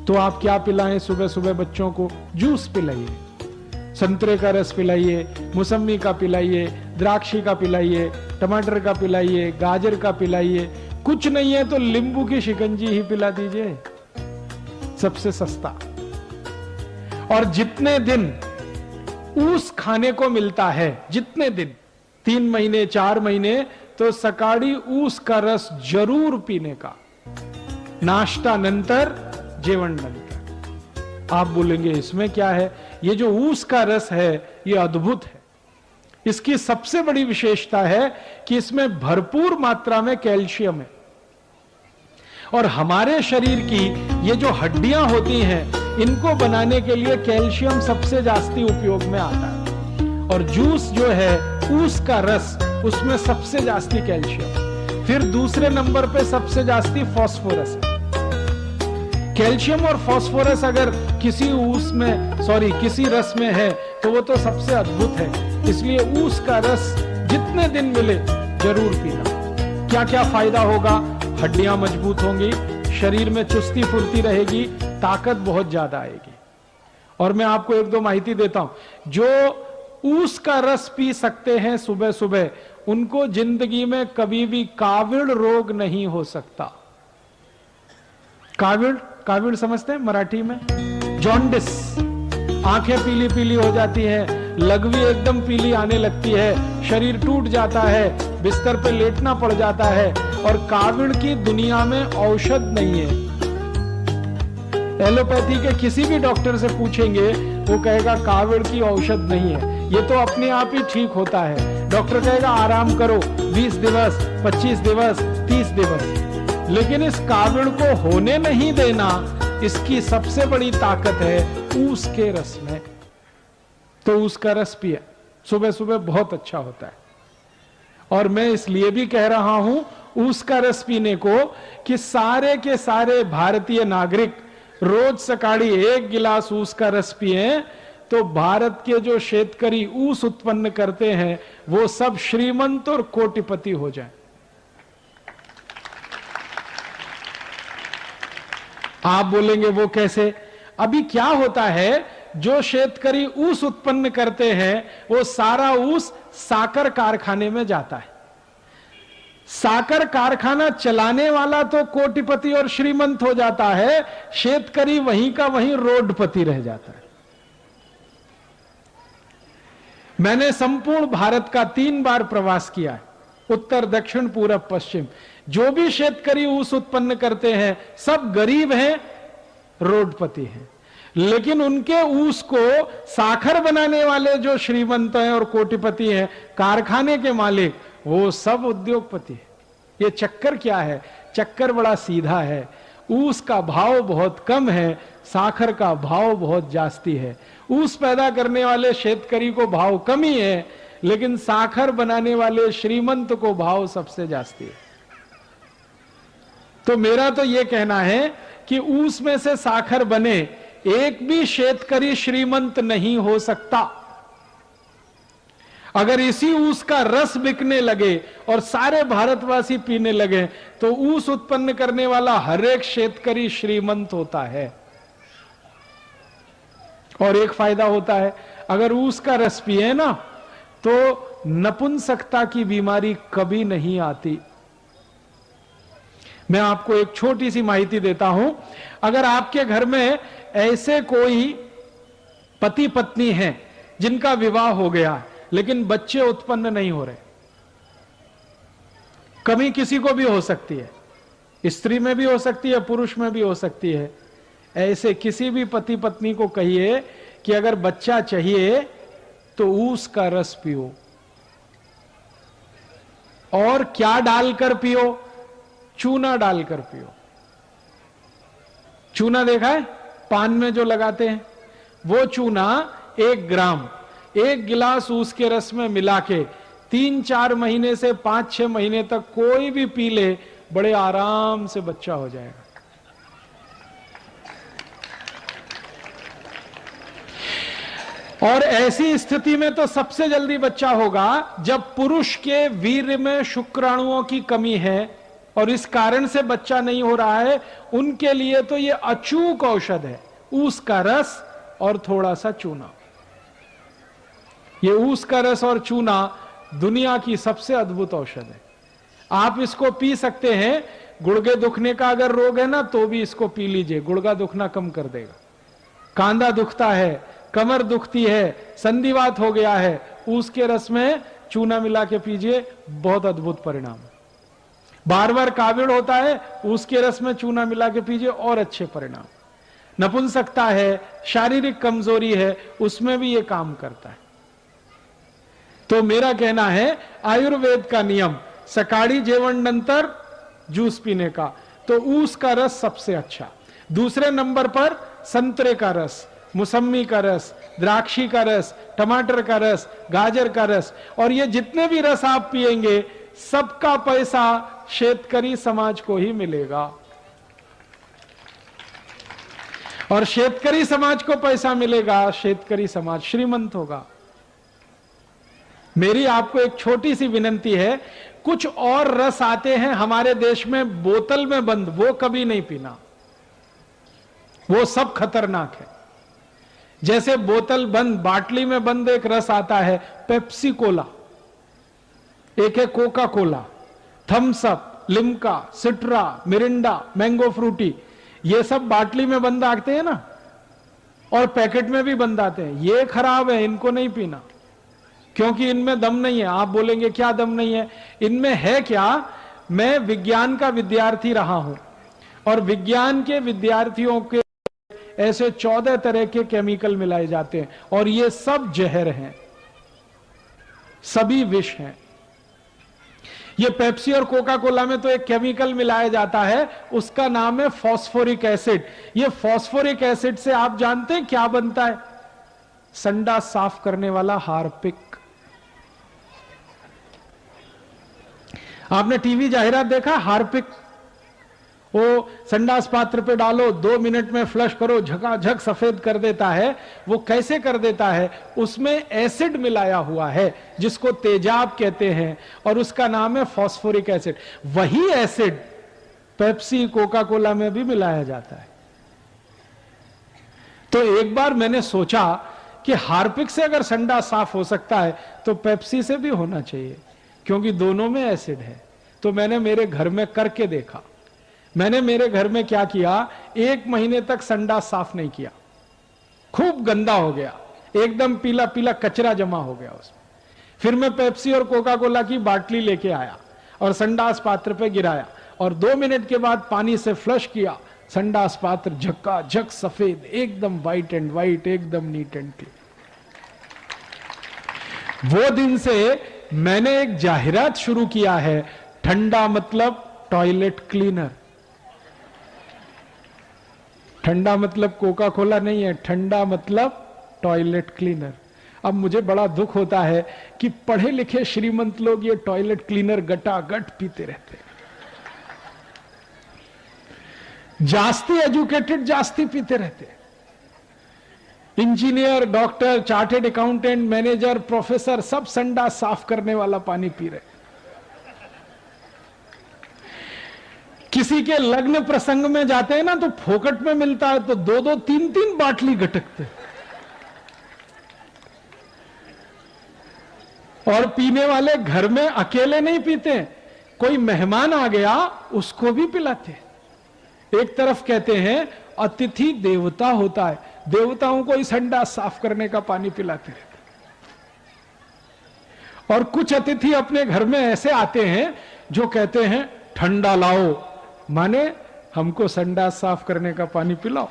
तो आप क्या पिलाएं सुबह सुबह बच्चों को? जूस पिलाइए, संतरे का रस पिलाइए, मौसमी का पिलाइए, द्राक्षी का पिलाइए, टमाटर का पिलाइए, गाजर का पिलाइए। कुछ नहीं है तो नींबू की शिकंजी ही पिला दीजिए, सबसे सस्ता। और जितने दिन ऊस खाने को मिलता है, जितने दिन, 3 महीने 4 महीने, तो सकाळी ऊस का रस जरूर पीने का, नाश्ता नंतर, जेवण नंतर। आप बोलेंगे इसमें क्या है? ये जो ऊस का रस है ये अद्भुत है। इसकी सबसे बड़ी विशेषता है कि इसमें भरपूर मात्रा में कैल्शियम है, और हमारे शरीर की ये जो हड्डियां होती हैं इनको बनाने के लिए कैल्शियम सबसे जास्ती उपयोग में आता है। और जूस जो है ऊस का रस, उसमें सबसे जास्ती कैल्शियम। फिर दूसरे नंबर पे सबसे जास्ती फास्फोरस है। कैल्शियम और फास्फोरस अगर किसी किसी रस में है तो वो तो सबसे अद्भुत है। इसलिए ऊस का रस जितने दिन मिले जरूर पीना। क्या क्या फायदा होगा? हड्डियां मजबूत होंगी, शरीर में चुस्ती फुर्ती रहेगी, ताकत बहुत ज्यादा आएगी। और मैं आपको 1-2 माहिती देता हूं। जो ऊस का रस पी सकते हैं सुबह सुबह, उनको जिंदगी में कभी भी काविड़ रोग नहीं हो सकता। काविड़ समझते हैं मराठी में? जॉन्डिस, आंखें पीली पीली हो जाती हैं, लघवी एकदम पीली आने लगती है, शरीर टूट जाता है, बिस्तर पे लेटना पड़ जाता है। और काविड़ की दुनिया में औषध नहीं है। एलोपैथी के किसी भी डॉक्टर से पूछेंगे, वो कहेगा काविड़ की औषध नहीं है, ये तो अपने आप ही ठीक होता है। डॉक्टर कहेगा आराम करो 20 दिवस, 25 दिवस, 30 दिवस। लेकिन इस काविड़ को होने नहीं देना, इसकी सबसे बड़ी ताकत है ऊस के रस में। तो ऊस का रस पिए, सुबह सुबह बहुत अच्छा होता है। और मैं इसलिए भी कह रहा हूं ऊस का रस पीने को कि सारे के सारे भारतीय नागरिक रोज सकाळी 1 गिलास ऊस का रस पिए, तो भारत के जो शेतकरी ऊस उत्पन्न करते हैं वो सब श्रीमंत और कोटिपति हो जाएं। आप बोलेंगे वो कैसे? अभी क्या होता है, जो शेतकरी ऊस उत्पन्न करते हैं वो सारा ऊस साकर कारखाने में जाता है। साकर कारखाना चलाने वाला तो कोटिपति और श्रीमंत हो जाता है, शेतकरी वहीं का वहीं रोडपति रह जाता है। मैंने संपूर्ण भारत का 3 बार प्रवास किया है, उत्तर, दक्षिण, पूरब, पश्चिम। जो भी शेतकरी ऊस उत्पन्न करते हैं सब गरीब हैं, रोडपति हैं। लेकिन उनके ऊस को साखर बनाने वाले जो श्रीमंत हैं और कोटिपति हैं, कारखाने के मालिक, वो सब उद्योगपति है। ये चक्कर क्या है? चक्कर बड़ा सीधा है। ऊस का भाव बहुत कम है, साखर का भाव बहुत जास्ती है। ऊस पैदा करने वाले शेतकरी को भाव कम ही है, लेकिन साखर बनाने वाले श्रीमंत को भाव सबसे जास्ती है। तो मेरा तो यह कहना है कि ऊस में से साखर बने, एक भी शेतकरी श्रीमंत नहीं हो सकता। अगर इसी ऊस का रस बिकने लगे और सारे भारतवासी पीने लगे, तो ऊस उत्पन्न करने वाला हर एक शेतकरी श्रीमंत होता है। और एक फायदा होता है, अगर ऊस का रस पिए ना, तो नपुंसकता की बीमारी कभी नहीं आती। मैं आपको एक छोटी सी माहिती देता हूं। अगर आपके घर में ऐसे कोई पति पत्नी हैं जिनका विवाह हो गया लेकिन बच्चे उत्पन्न नहीं हो रहे, कमी किसी को भी हो सकती है, स्त्री में भी हो सकती है, पुरुष में भी हो सकती है। ऐसे किसी भी पति पत्नी को कहिए कि अगर बच्चा चाहिए तो ऊस का रस पियो। और क्या डालकर पियो? चूना डालकर पियो। चूना देखा है पान में जो लगाते हैं, वो चूना 1 ग्राम 1 गिलास ऊस के रस में मिला के 3-4 महीने से 5-6 महीने तक कोई भी पी ले, बड़े आराम से बच्चा हो जाएगा। और ऐसी स्थिति में तो सबसे जल्दी बच्चा होगा जब पुरुष के वीर्य में शुक्राणुओं की कमी है और इस कारण से बच्चा नहीं हो रहा है, उनके लिए तो ये अचूक औषध है। ऊस का रस और थोड़ा सा चूना। ये ऊस का रस और चूना दुनिया की सबसे अद्भुत औषध है। आप इसको पी सकते हैं। गुर्गे दुखने का अगर रोग है ना, तो भी इसको पी लीजिए, गुर्गा दुखना कम कर देगा। कांधा दुखता है, कमर दुखती है, संधिवात हो गया है, ऊस के रस में चूना मिला के पीजिए, बहुत अद्भुत परिणाम। बार बार काविड़ होता है, ऊस के रस में चूना मिला के पीजिए, और अच्छे परिणाम। नपुंसकता है, शारीरिक कमजोरी है, उसमें भी ये काम करता है। तो मेरा कहना है, आयुर्वेद का नियम सकाळी जेवण नंतर जूस पीने का, तो ऊस का रस सबसे अच्छा। दूसरे नंबर पर संतरे का रस, मौसमी का रस, द्राक्षी का रस, टमाटर का रस, गाजर का रस, और ये जितने भी रस आप पिएंगे, सबका पैसा शेतकरी समाज को ही मिलेगा। और शेतकरी समाज को पैसा मिलेगा, शेतकरी समाज श्रीमंत होगा। मेरी आपको एक छोटी सी विनंती है, कुछ और रस आते हैं हमारे देश में बोतल में बंद, वो कभी नहीं पीना, वो सब खतरनाक है। जैसे बोतल बंद, बाटली में बंद एक रस आता है, पेप्सी कोला, एक है Coca Cola, Thums Up, Limca, Citra, Mirinda, mango Frooti, ये सब बाटली में बंद आते हैं ना, और पैकेट में भी बंद आते हैं। ये खराब है, इनको नहीं पीना, क्योंकि इनमें दम नहीं है। आप बोलेंगे क्या दम नहीं है, इनमें है क्या? मैं विज्ञान का विद्यार्थी रहा हूं, और विज्ञान के विद्यार्थियों के ऐसे 14 तरह के केमिकल मिलाए जाते हैं, और ये सब जहर हैं, सभी विष हैं। ये पेप्सी और कोका कोला में तो एक केमिकल मिलाया जाता है, उसका नाम है फॉस्फोरिक एसिड। ये फॉस्फोरिक एसिड से आप जानते हैं क्या बनता है? संडास साफ करने वाला हार्पिक। आपने टीवी जाहिरात देखा? हार्पिक, वो संडास पात्र पे डालो, 2 मिनट में फ्लश करो, झकाझक सफेद कर देता है। वो कैसे कर देता है? उसमें एसिड मिलाया हुआ है, जिसको तेजाब कहते हैं, और उसका नाम है फॉस्फोरिक एसिड। वही एसिड पेप्सी, कोका कोला में भी मिलाया जाता है। तो एक बार मैंने सोचा कि हार्पिक से अगर संडास साफ हो सकता है, तो पेप्सी से भी होना चाहिए, क्योंकि दोनों में एसिड है। तो मैंने मेरे घर में करके देखा। मैंने मेरे घर में क्या किया, 1 महीने तक संडास साफ नहीं किया, खूब गंदा हो गया, एकदम पीला पीला कचरा जमा हो गया उसमें। फिर मैं पेप्सी और कोका कोला की बाटली लेके आया और संडास पात्र पे गिराया, और 2 मिनट के बाद पानी से फ्लश किया। संडास पात्र झक्काझक सफेद, एकदम व्हाइट एंड व्हाइट, एकदम नीट एंड क्लीन। वो दिन से मैंने एक जाहिरात शुरू किया है, ठंडा मतलब टॉयलेट क्लीनर। ठंडा मतलब कोका कोला नहीं है, ठंडा मतलब टॉयलेट क्लीनर। अब मुझे बड़ा दुख होता है कि पढ़े लिखे श्रीमंत लोग ये टॉयलेट क्लीनर गटागट पीते रहते हैं। जास्ती एजुकेटेड जास्ती पीते रहते हैं। Engineer, doctor, chartered accountant, manager, professor, सब संडास साफ करने वाला पानी पी रहे। किसी के लग्न प्रसंग में जाते हैं ना, तो फोकट में मिलता है, तो 2-2, 3-3 बाटली गटकते, और पीने वाले घर में अकेले नहीं पीते, कोई मेहमान आ गया उसको भी पिलाते। एक तरफ कहते हैं अतिथि देवता होता है, देवताओं को ही संडास साफ करने का पानी पिलाते रहते। और कुछ अतिथि अपने घर में ऐसे आते हैं जो कहते हैं ठंडा लाओ, माने हमको संडास साफ करने का पानी पिलाओ।